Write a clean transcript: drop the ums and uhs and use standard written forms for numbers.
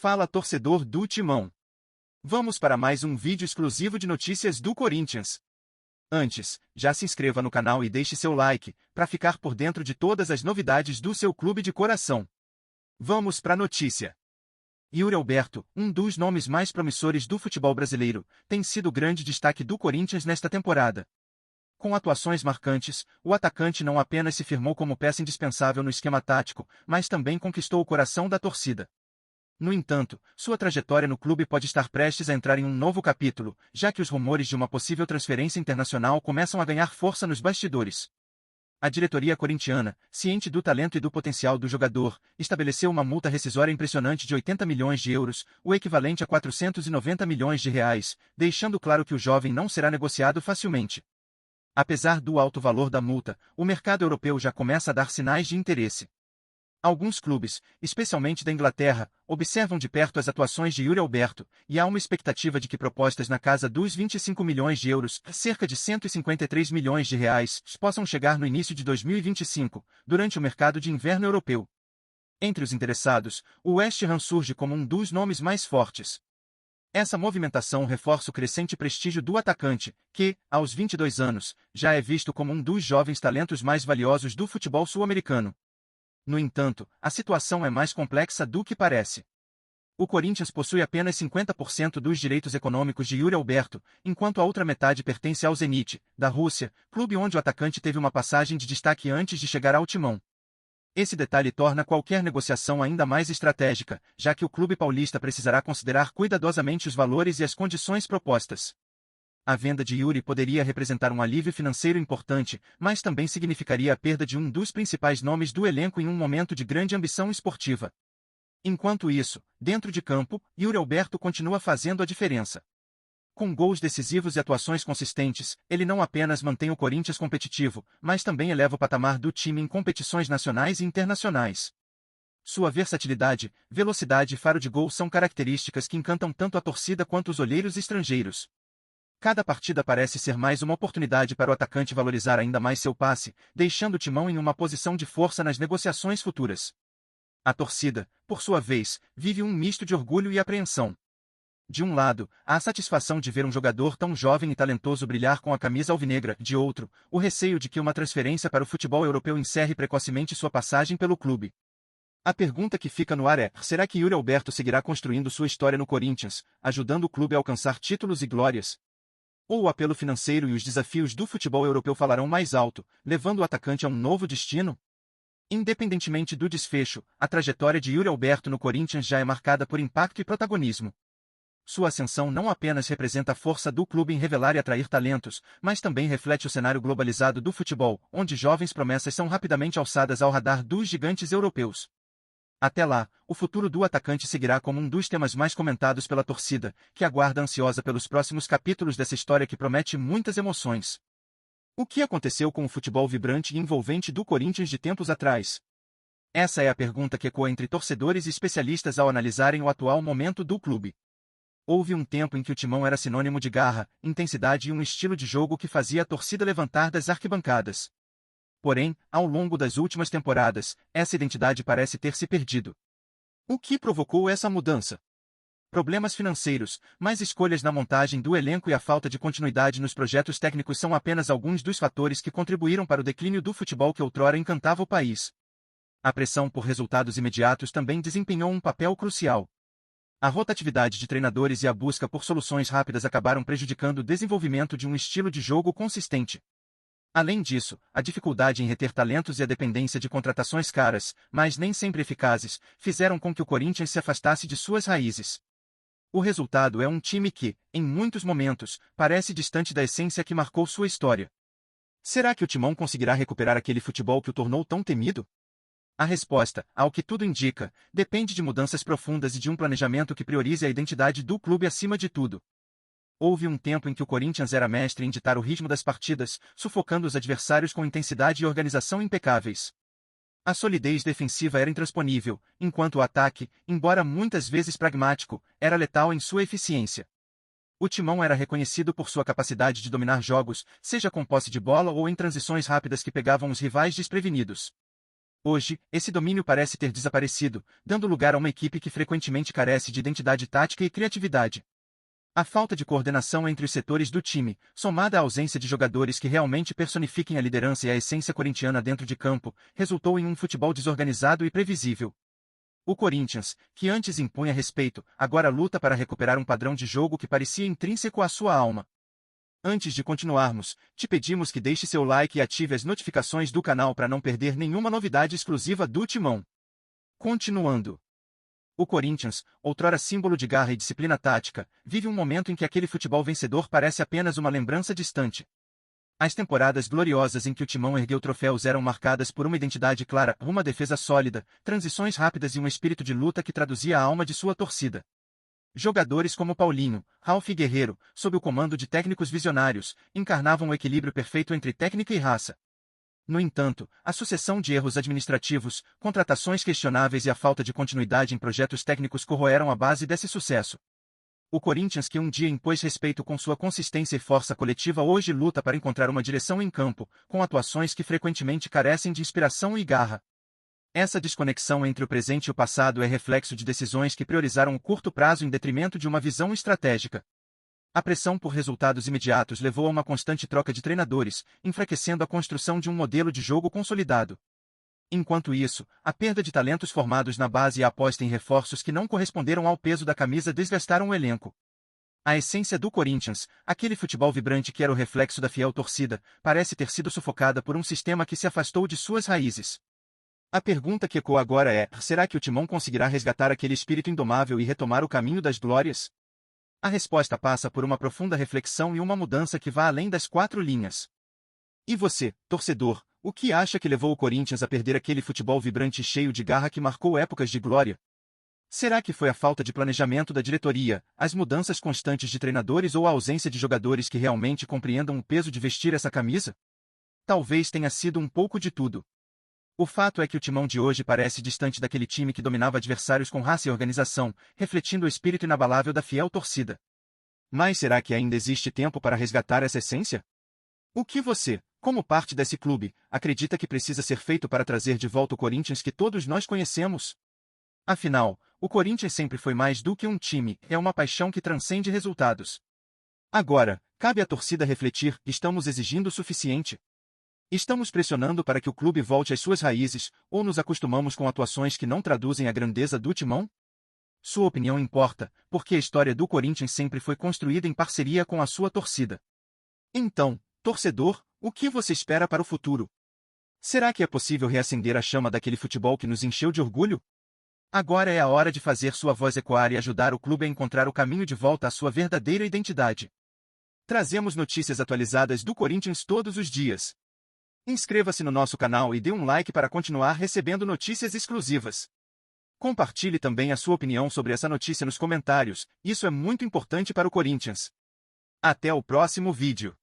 Fala, torcedor do Timão. Vamos para mais um vídeo exclusivo de notícias do Corinthians. Antes, já se inscreva no canal e deixe seu like, para ficar por dentro de todas as novidades do seu clube de coração. Vamos para a notícia. Yuri Alberto, um dos nomes mais promissores do futebol brasileiro, tem sido o grande destaque do Corinthians nesta temporada. Com atuações marcantes, o atacante não apenas se firmou como peça indispensável no esquema tático, mas também conquistou o coração da torcida. No entanto, sua trajetória no clube pode estar prestes a entrar em um novo capítulo, já que os rumores de uma possível transferência internacional começam a ganhar força nos bastidores. A diretoria corintiana, ciente do talento e do potencial do jogador, estabeleceu uma multa rescisória impressionante de 80 milhões de euros, o equivalente a 490 milhões de reais, deixando claro que o jovem não será negociado facilmente. Apesar do alto valor da multa, o mercado europeu já começa a dar sinais de interesse. Alguns clubes, especialmente da Inglaterra, observam de perto as atuações de Yuri Alberto, e há uma expectativa de que propostas na casa dos 25 milhões de euros, cerca de 153 milhões de reais, possam chegar no início de 2025, durante o mercado de inverno europeu. Entre os interessados, o West Ham surge como um dos nomes mais fortes. Essa movimentação reforça o crescente prestígio do atacante, que, aos 22 anos, já é visto como um dos jovens talentos mais valiosos do futebol sul-americano. No entanto, a situação é mais complexa do que parece. O Corinthians possui apenas 50% dos direitos econômicos de Yuri Alberto, enquanto a outra metade pertence ao Zenit, da Rússia, clube onde o atacante teve uma passagem de destaque antes de chegar ao Timão. Esse detalhe torna qualquer negociação ainda mais estratégica, já que o clube paulista precisará considerar cuidadosamente os valores e as condições propostas. A venda de Yuri poderia representar um alívio financeiro importante, mas também significaria a perda de um dos principais nomes do elenco em um momento de grande ambição esportiva. Enquanto isso, dentro de campo, Yuri Alberto continua fazendo a diferença. Com gols decisivos e atuações consistentes, ele não apenas mantém o Corinthians competitivo, mas também eleva o patamar do time em competições nacionais e internacionais. Sua versatilidade, velocidade e faro de gol são características que encantam tanto a torcida quanto os olheiros estrangeiros. Cada partida parece ser mais uma oportunidade para o atacante valorizar ainda mais seu passe, deixando o Timão em uma posição de força nas negociações futuras. A torcida, por sua vez, vive um misto de orgulho e apreensão. De um lado, há a satisfação de ver um jogador tão jovem e talentoso brilhar com a camisa alvinegra, de outro, o receio de que uma transferência para o futebol europeu encerre precocemente sua passagem pelo clube. A pergunta que fica no ar é: será que Yuri Alberto seguirá construindo sua história no Corinthians, ajudando o clube a alcançar títulos e glórias? Ou o apelo financeiro e os desafios do futebol europeu falarão mais alto, levando o atacante a um novo destino? Independentemente do desfecho, a trajetória de Yuri Alberto no Corinthians já é marcada por impacto e protagonismo. Sua ascensão não apenas representa a força do clube em revelar e atrair talentos, mas também reflete o cenário globalizado do futebol, onde jovens promessas são rapidamente alçadas ao radar dos gigantes europeus. Até lá, o futuro do atacante seguirá como um dos temas mais comentados pela torcida, que aguarda ansiosa pelos próximos capítulos dessa história que promete muitas emoções. O que aconteceu com o futebol vibrante e envolvente do Corinthians de tempos atrás? Essa é a pergunta que ecoa entre torcedores e especialistas ao analisarem o atual momento do clube. Houve um tempo em que o Timão era sinônimo de garra, intensidade e um estilo de jogo que fazia a torcida levantar das arquibancadas. Porém, ao longo das últimas temporadas, essa identidade parece ter se perdido. O que provocou essa mudança? Problemas financeiros, mais escolhas na montagem do elenco e a falta de continuidade nos projetos técnicos são apenas alguns dos fatores que contribuíram para o declínio do futebol que outrora encantava o país. A pressão por resultados imediatos também desempenhou um papel crucial. A rotatividade de treinadores e a busca por soluções rápidas acabaram prejudicando o desenvolvimento de um estilo de jogo consistente. Além disso, a dificuldade em reter talentos e a dependência de contratações caras, mas nem sempre eficazes, fizeram com que o Corinthians se afastasse de suas raízes. O resultado é um time que, em muitos momentos, parece distante da essência que marcou sua história. Será que o Timão conseguirá recuperar aquele futebol que o tornou tão temido? A resposta, ao que tudo indica, depende de mudanças profundas e de um planejamento que priorize a identidade do clube acima de tudo. Houve um tempo em que o Corinthians era mestre em ditar o ritmo das partidas, sufocando os adversários com intensidade e organização impecáveis. A solidez defensiva era intransponível, enquanto o ataque, embora muitas vezes pragmático, era letal em sua eficiência. O Timão era reconhecido por sua capacidade de dominar jogos, seja com posse de bola ou em transições rápidas que pegavam os rivais desprevenidos. Hoje, esse domínio parece ter desaparecido, dando lugar a uma equipe que frequentemente carece de identidade tática e criatividade. A falta de coordenação entre os setores do time, somada à ausência de jogadores que realmente personifiquem a liderança e a essência corintiana dentro de campo, resultou em um futebol desorganizado e previsível. O Corinthians, que antes impunha respeito, agora luta para recuperar um padrão de jogo que parecia intrínseco à sua alma. Antes de continuarmos, te pedimos que deixe seu like e ative as notificações do canal para não perder nenhuma novidade exclusiva do Timão. Continuando. O Corinthians, outrora símbolo de garra e disciplina tática, vive um momento em que aquele futebol vencedor parece apenas uma lembrança distante. As temporadas gloriosas em que o Timão ergueu troféus eram marcadas por uma identidade clara, uma defesa sólida, transições rápidas e um espírito de luta que traduzia a alma de sua torcida. Jogadores como Paulinho, Ralf e Guerreiro, sob o comando de técnicos visionários, encarnavam o equilíbrio perfeito entre técnica e raça. No entanto, a sucessão de erros administrativos, contratações questionáveis e a falta de continuidade em projetos técnicos corroeram a base desse sucesso. O Corinthians, que um dia impôs respeito com sua consistência e força coletiva, hoje luta para encontrar uma direção em campo, com atuações que frequentemente carecem de inspiração e garra. Essa desconexão entre o presente e o passado é reflexo de decisões que priorizaram o curto prazo em detrimento de uma visão estratégica. A pressão por resultados imediatos levou a uma constante troca de treinadores, enfraquecendo a construção de um modelo de jogo consolidado. Enquanto isso, a perda de talentos formados na base e a aposta em reforços que não corresponderam ao peso da camisa desgastaram o elenco. A essência do Corinthians, aquele futebol vibrante que era o reflexo da fiel torcida, parece ter sido sufocada por um sistema que se afastou de suas raízes. A pergunta que ecoa agora é: será que o Timão conseguirá resgatar aquele espírito indomável e retomar o caminho das glórias? A resposta passa por uma profunda reflexão e uma mudança que vá além das quatro linhas. E você, torcedor, o que acha que levou o Corinthians a perder aquele futebol vibrante e cheio de garra que marcou épocas de glória? Será que foi a falta de planejamento da diretoria, as mudanças constantes de treinadores ou a ausência de jogadores que realmente compreendam o peso de vestir essa camisa? Talvez tenha sido um pouco de tudo. O fato é que o Timão de hoje parece distante daquele time que dominava adversários com raça e organização, refletindo o espírito inabalável da fiel torcida. Mas será que ainda existe tempo para resgatar essa essência? O que você, como parte desse clube, acredita que precisa ser feito para trazer de volta o Corinthians que todos nós conhecemos? Afinal, o Corinthians sempre foi mais do que um time, é uma paixão que transcende resultados. Agora, cabe à torcida refletir: estamos exigindo o suficiente? Estamos pressionando para que o clube volte às suas raízes, ou nos acostumamos com atuações que não traduzem a grandeza do Timão? Sua opinião importa, porque a história do Corinthians sempre foi construída em parceria com a sua torcida. Então, torcedor, o que você espera para o futuro? Será que é possível reacender a chama daquele futebol que nos encheu de orgulho? Agora é a hora de fazer sua voz ecoar e ajudar o clube a encontrar o caminho de volta à sua verdadeira identidade. Trazemos notícias atualizadas do Corinthians todos os dias. Inscreva-se no nosso canal e dê um like para continuar recebendo notícias exclusivas. Compartilhe também a sua opinião sobre essa notícia nos comentários, isso é muito importante para o Corinthians. Até o próximo vídeo.